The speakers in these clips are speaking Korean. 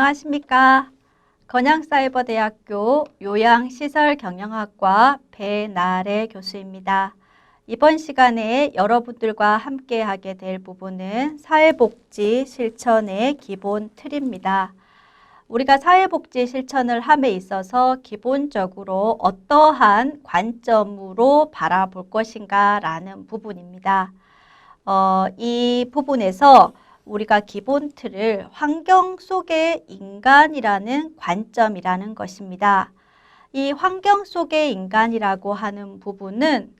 안녕하십니까. 건양사이버대학교 요양시설경영학과 배나래 교수입니다. 이번 시간에 여러분들과 함께 하게 될 부분은 사회복지 실천의 기본 틀입니다. 우리가 사회복지 실천을 함에 있어서 기본적으로 어떠한 관점으로 바라볼 것인가 라는 부분입니다. 이 부분에서 우리가 기본 틀을 환경 속의 인간이라는 관점이라는 것입니다. 이 환경 속의 인간이라고 하는 부분은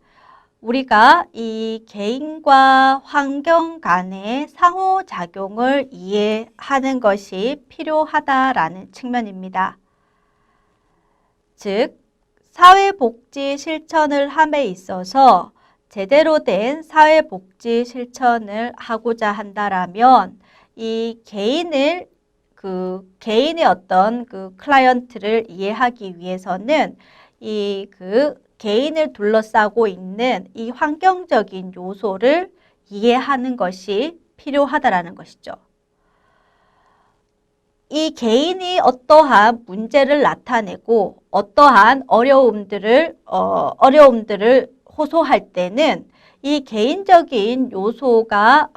우리가 이 개인과 환경 간의 상호작용을 이해하는 것이 필요하다라는 측면입니다. 즉, 사회복지 실천을 함에 있어서 제대로 된 사회복지 실천을 하고자 한다라면 이 개인의 어떤 클라이언트를 이해하기 위해서는 개인을 둘러싸고 있는 이 환경적인 요소를 이해하는 것이 필요하다라는 것이죠. 이 개인이 어떠한 문제를 나타내고 어떠한 어려움들을 호소할 때는 이 개인적인 요소가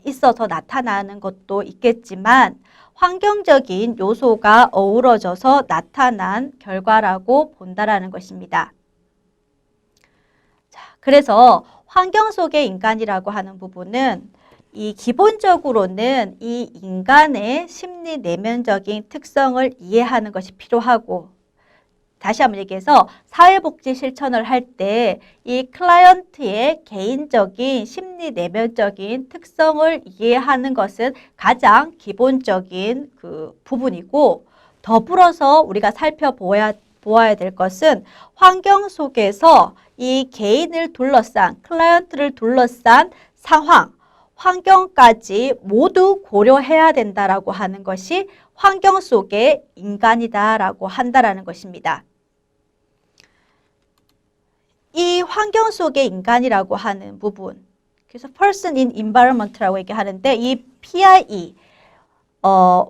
있어서 나타나는 것도 있겠지만 환경적인 요소가 어우러져서 나타난 결과라고 본다라는 것입니다. 자, 그래서 환경 속의 인간이라고 하는 부분은 이 기본적으로는 이 인간의 심리 내면적인 특성을 이해하는 것이 필요하고, 다시 한번 얘기해서 사회복지 실천을 할 때 이 클라이언트의 개인적인 심리 내면적인 특성을 이해하는 것은 가장 기본적인 부분이고, 더불어서 우리가 살펴보아야 될 것은 환경 속에서 이 개인을 둘러싼, 클라이언트를 둘러싼 상황, 환경까지 모두 고려해야 된다라고 하는 것이 환경 속의 인간이다라고 한다라는 것입니다. 이 환경 속의 인간이라고 하는 부분, 그래서 person in environment라고 얘기하는데 이 PIE,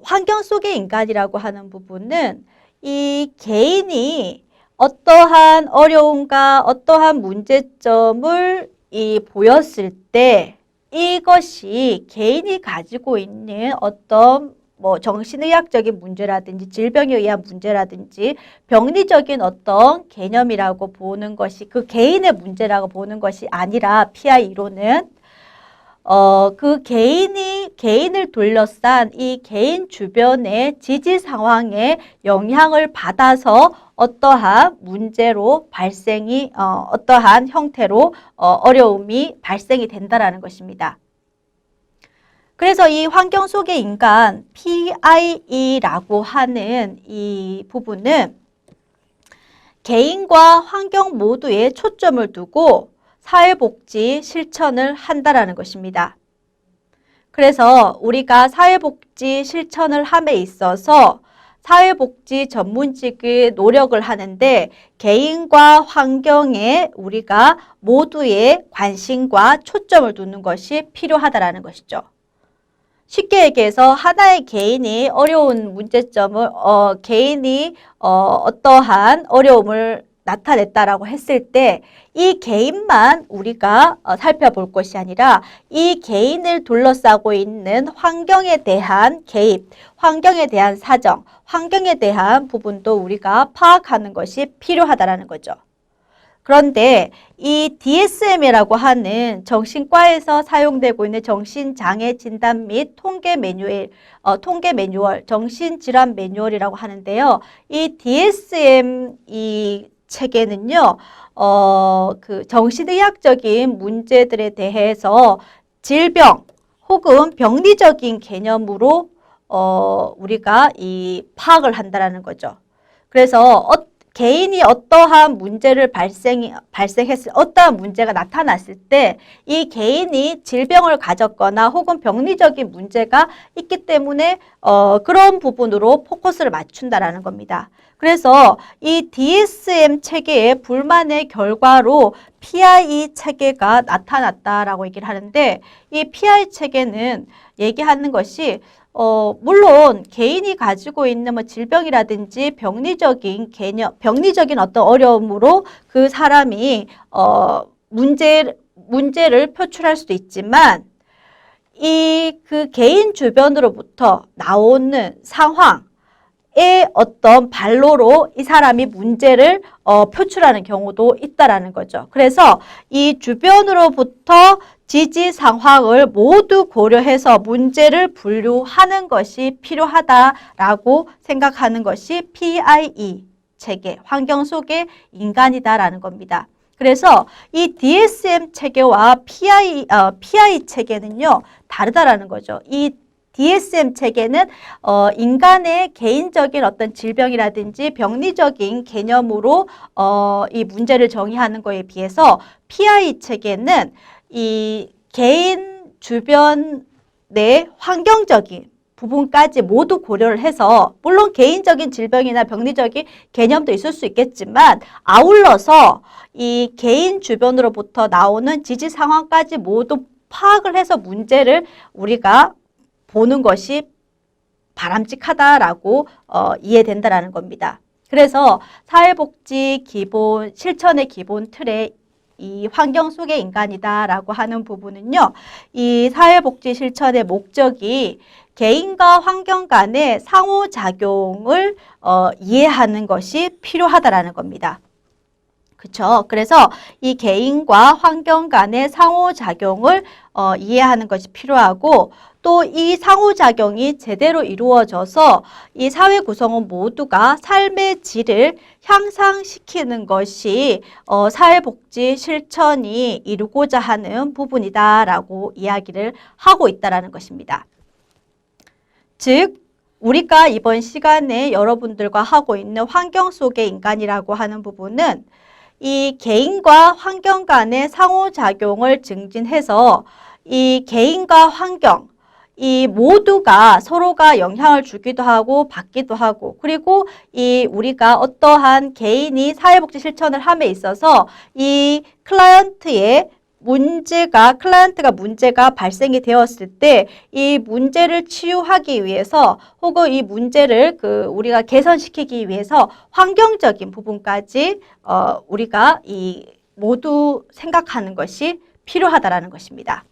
환경 속의 인간이라고 하는 부분은 이 개인이 어떠한 어려움과 어떠한 문제점을 보였을 때 이것이 개인이 가지고 있는 어떤 정신의학적인 문제라든지 질병에 의한 문제라든지 병리적인 어떤 개념이라고 보는 것이 그 개인의 문제라고 보는 것이 아니라 PIE로는 개인을 둘러싼 이 개인 주변의 지지 상황에 영향을 받아서 어떠한 문제로 어떠한 형태로 어려움이 발생이 된다라는 것입니다. 그래서 이 환경 속의 인간 PIE라고 하는 이 부분은 개인과 환경 모두에 초점을 두고 사회복지 실천을 한다라는 것입니다. 그래서 우리가 사회복지 실천을 함에 있어서 사회복지 전문직의 노력을 하는데 개인과 환경에 우리가 모두의 관심과 초점을 두는 것이 필요하다라는 것이죠. 쉽게 얘기해서 하나의 개인이 어려운 문제점을 개인이 어떠한 어려움을 나타냈다라고 했을 때 이 개인만 우리가 살펴볼 것이 아니라 이 개인을 둘러싸고 있는 환경에 대한 개입, 환경에 대한 사정, 환경에 대한 부분도 우리가 파악하는 것이 필요하다라는 거죠. 그런데 이 DSM이라고 하는 정신과에서 사용되고 있는 정신장애 진단 및 통계 매뉴얼, 정신질환 매뉴얼이라고 하는데요. 이 DSM 이 책에는요, 정신의학적인 문제들에 대해서 질병 혹은 병리적인 개념으로 우리가 파악을 한다라는 거죠. 그래서 개인이 어떠한 문제를 어떠한 문제가 나타났을 때 이 개인이 질병을 가졌거나 혹은 병리적인 문제가 있기 때문에 그런 부분으로 포커스를 맞춘다라는 겁니다. 그래서 이 DSM 체계의 불만의 결과로 PIE 체계가 나타났다라고 얘기를 하는데 이 PIE 체계는 얘기하는 것이 물론 개인이 가지고 있는 뭐 질병이라든지 병리적인 개념, 병리적인 어떤 어려움으로 그 사람이 문제를 표출할 수도 있지만 그 개인 주변으로부터 나오는 상황의 어떤 발로로 이 사람이 문제를 표출하는 경우도 있다라는 거죠. 그래서 이 주변으로부터 지지 상황을 모두 고려해서 문제를 분류하는 것이 필요하다라고 생각하는 것이 PIE 체계, 환경 속의 인간이다라는 겁니다. 그래서 이 DSM 체계와 PI 체계는요, 다르다라는 거죠. 이 DSM 체계는 인간의 개인적인 어떤 질병이라든지 병리적인 개념으로 이 문제를 정의하는 것에 비해서 PI 체계는 이 개인 주변의 환경적인 부분까지 모두 고려를 해서 물론 개인적인 질병이나 병리적인 개념도 있을 수 있겠지만 아울러서 이 개인 주변으로부터 나오는 지지 상황까지 모두 파악을 해서 문제를 우리가 보는 것이 바람직하다라고 이해된다라는 겁니다. 그래서 사회복지 기본 실천의 기본 틀에 이 환경 속의 인간이다라고 하는 부분은요, 이 사회복지 실천의 목적이 개인과 환경 간의 상호작용을 이해하는 것이 필요하다라는 겁니다. 그렇죠? 그래서 이 개인과 환경 간의 상호작용을 이해하는 것이 필요하고 또 이 상호작용이 제대로 이루어져서 이 사회 구성원 모두가 삶의 질을 향상시키는 것이 사회복지 실천이 이루고자 하는 부분이다라고 이야기를 하고 있다라는 것입니다. 즉, 우리가 이번 시간에 여러분들과 하고 있는 환경 속의 인간이라고 하는 부분은 이 개인과 환경 간의 상호작용을 증진해서 이 개인과 환경, 이 모두가 서로가 영향을 주기도 하고 받기도 하고 그리고 이 우리가 어떠한 개인이 사회복지 실천을 함에 있어서 이 클라이언트가 문제가 발생이 되었을 때 이 문제를 치유하기 위해서 혹은 이 문제를 우리가 개선시키기 위해서 환경적인 부분까지 우리가 이 모두 생각하는 것이 필요하다라는 것입니다.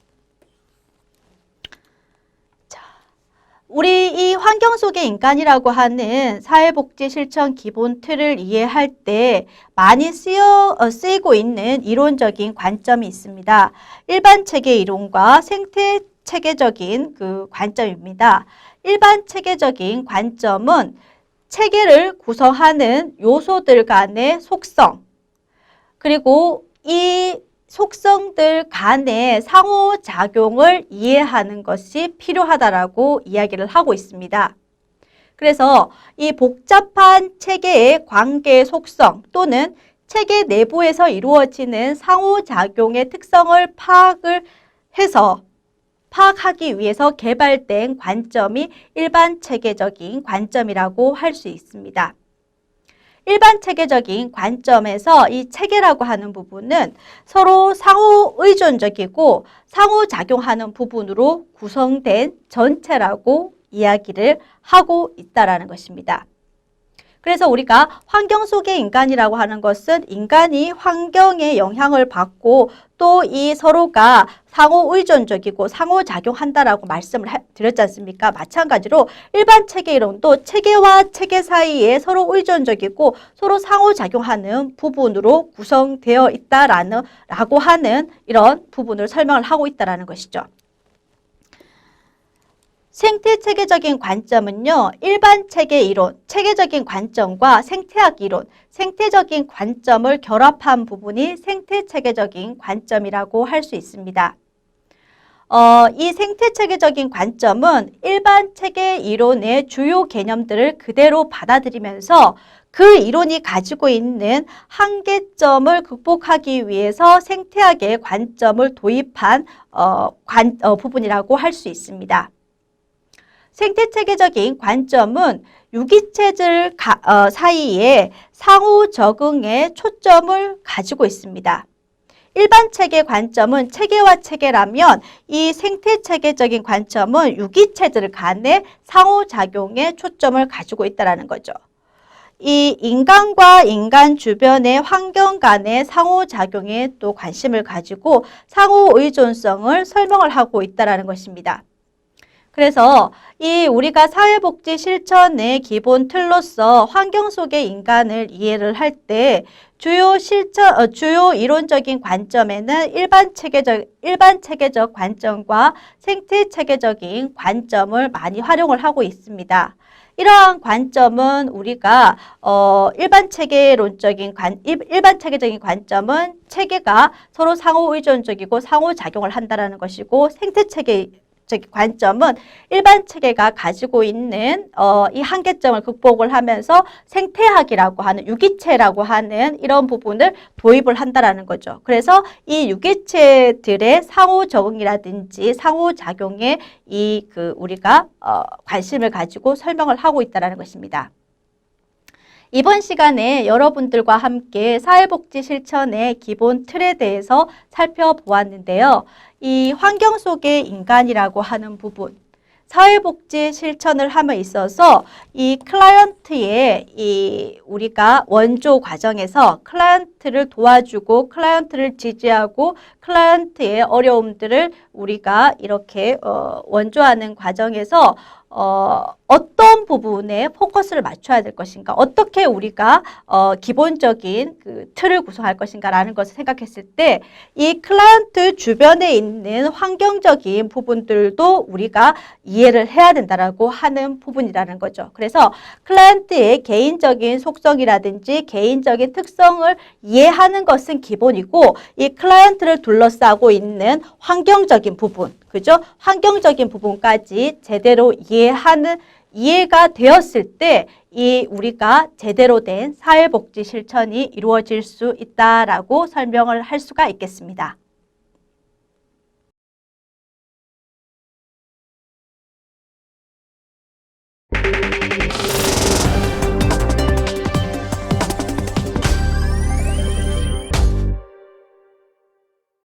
우리 이 환경 속의 인간이라고 하는 사회복지 실천 기본 틀을 이해할 때 많이 쓰이고 있는 이론적인 관점이 있습니다. 일반 체계 이론과 생태 체계적인 그 관점입니다. 일반 체계적인 관점은 체계를 구성하는 요소들 간의 속성, 그리고 이 속성들 간의 상호작용을 이해하는 것이 필요하다라고 이야기를 하고 있습니다. 그래서 이 복잡한 체계의 관계 속성 또는 체계 내부에서 이루어지는 상호작용의 특성을 파악하기 위해서 개발된 관점이 일반 체계적인 관점이라고 할 수 있습니다. 일반 체계적인 관점에서 이 체계라고 하는 부분은 서로 상호 의존적이고 상호작용하는 부분으로 구성된 전체라고 이야기를 하고 있다라는 것입니다. 그래서 우리가 환경 속의 인간이라고 하는 것은 인간이 환경에 영향을 받고 또 이 서로가 상호 의존적이고 상호작용한다라고 말씀을 드렸지 않습니까? 마찬가지로 일반 체계 이론도 체계와 체계 사이에 서로 의존적이고 서로 상호작용하는 부분으로 구성되어 있다라고 하는 이런 부분을 설명을 하고 있다라는 것이죠. 생태체계적인 관점은요, 일반 체계 이론, 체계적인 관점과 생태학 이론, 생태적인 관점을 결합한 부분이 생태체계적인 관점이라고 할 수 있습니다. 이 생태체계적인 관점은 일반 체계 이론의 주요 개념들을 그대로 받아들이면서 그 이론이 가지고 있는 한계점을 극복하기 위해서 생태학의 관점을 도입한 부분이라고 할 수 있습니다. 생태체계적인 관점은 유기체들 사이에 상호 적응에 초점을 가지고 있습니다. 일반 체계 관점은 체계와 체계라면 이 생태체계적인 관점은 유기체들 간의 상호작용에 초점을 가지고 있다는 거죠. 이 인간과 인간 주변의 환경 간의 상호작용에 또 관심을 가지고 상호의존성을 설명을 하고 있다는 것입니다. 그래서 이 우리가 사회복지 실천의 기본 틀로서 환경 속의 인간을 이해를 할 때 주요 이론적인 관점에는 일반 체계적 관점과 생태 체계적인 관점을 많이 활용을 하고 있습니다. 이러한 관점은 우리가 일반 체계적인 관점은 체계가 서로 상호 의존적이고 상호작용을 한다는 것이고, 생태 체계 관점은 일반 체계가 가지고 있는 이 한계점을 극복을 하면서 생태학이라고 하는, 유기체라고 하는 이런 부분을 도입을 한다라는 거죠. 그래서 이 유기체들의 상호 적응이라든지 상호작용에 우리가 관심을 가지고 설명을 하고 있다는 것입니다. 이번 시간에 여러분들과 함께 사회복지 실천의 기본 틀에 대해서 살펴보았는데요. 이 환경 속의 인간이라고 하는 부분, 사회복지 실천을 함에 있어서 이 클라이언트의 우리가 원조 과정에서 클라이언트를 도와주고 클라이언트를 지지하고 클라이언트의 어려움들을 우리가 이렇게 원조하는 과정에서 어떤 부분에 포커스를 맞춰야 될 것인가, 어떻게 우리가 기본적인 그 틀을 구성할 것인가라는 것을 생각했을 때 이 클라이언트 주변에 있는 환경적인 부분들도 우리가 이해를 해야 된다라고 하는 부분이라는 거죠. 그래서 클라이언트의 개인적인 속성이라든지 개인적인 특성을 이해하는 것은 기본이고, 이 클라이언트를 둘러싸고 있는 환경적인 부분, 그죠? 환경적인 부분까지 제대로 이해가 되었을 때 우리가 제대로 된 사회복지 실천이 이루어질 수 있다라고 설명을 할 수가 있겠습니다.